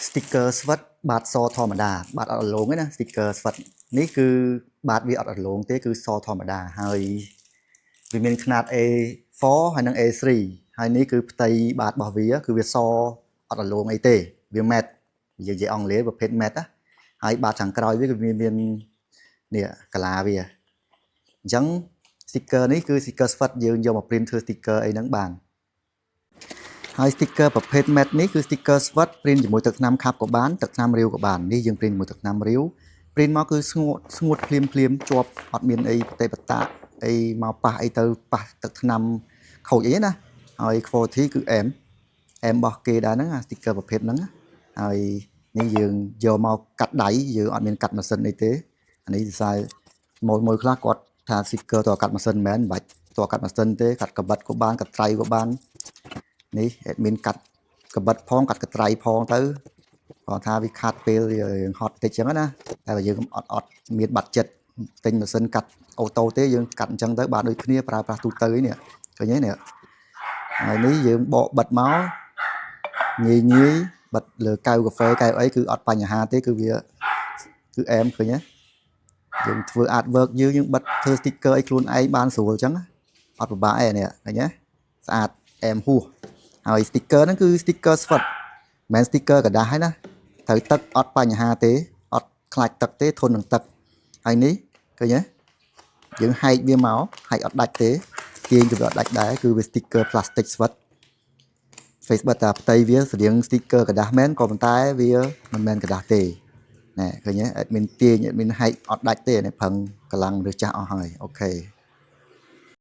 sticker ស្វិតបាតសធម្មតាបាតអត់រលោងទេណា sticker ស្វិតនេះគឺបាតវាអត់រលោងទេគឺសធម្មតាហើយវាមានຂະຫນាត A4 ហើយនិង A3 ហើយនេះគឺផ្ទៃបាតរបស់វាគឺវាសអត់រលោងអីទេវា matte និយាយអង់គ្លេសប្រភេទ matte ណាហើយបាតខាងក្រោយវាគឺវាមាននេះកាឡាវាអញ្ចឹង sticker នេះគឺ sticker ស្វិតយើងយកមក print ធ្វើ sticker អីហ្នឹងបានហើយ sticker ប្រភេទ matte នេះគឺ sticker ស្វិត print ជាមួយទឹកថ្នាំខាប់ក៏បានទឹកថ្នាំរាវក៏បាននេះយើង print ជាមួយទឹកថ្នាំរាវ print មកគឺស្ងួតភ្លាមជាប់អត់មានអីបតេបតាអីមកប៉ះអីទៅប៉ះទឹកថ្នាំខូចអីណាហើយ quality គឺអែមរបស់គេដែរហ្នឹងអា sticker ប្រភេទហ្នឹងហើយនេះយើងយកមកកាត់ដៃយើងអត់មានកាត់ម៉ាស៊ីនអីទេអានេះសរសៃមួយខ្លះគាត់ថា sticker តើកាត់ម៉ាស៊ីនមែនមិនបាច់តើកាត់ម៉ាស៊ីនទេកាត់កបិតក៏បានកាត់ត្រៃក៏បាននេះ admin កាត់កបិតផងកាត់កត្រៃផងទៅគាត់ថាវាខាត់ពេលយើងហត់តិចចឹងណាតែបើយើងអត់មានបាត់ចិត្តទិញម៉ាស៊ីនកាត់អូតូទេយើងកាត់អញ្ចឹងទៅបានដូចគ្នាប្រើប្រាស់ទូទៅនេះឃើញទេនេះហើយនេះយើងបកបិទមកងាយបិទលើកៅកាហ្វេកៅអីគឺអត់បញ្ហាទេគឺវាគឺអែមឃើញទេយើងធ្វើ artwork យើងបិទធ្វើ sticker អីខ្លួនឯងបានស្រួលអញ្ចឹងអត់ពិបាកទេនេះឃើញទេស្អាតអែមហួសហើយ sticker ហ្នឹងគឺ sticker ស្វិតមិនមែន sticker กระดาษហើយណាត្រូវទឹកអត់បញ្ហាទេអត់ខ្លាចទឹកទេធន់នឹងទឹកហើយនេះឃើញទេយើងហែកវាមកហែកអត់ដាច់ទេទាញក៏វាអត់ដាច់ដែរគឺវា sticker plastic ស្វិត Facebook តែផ្ទៃវាស្រៀង sticker กระดาษមែនក៏ប៉ុន្តែវាមិនមែនកระดาษទេណែឃើញទេ admin ទាញ admin ហែកអត់ដាច់ទេនេះប្រឹងកម្លាំងរើសចាស់អស់ហើយអូខេ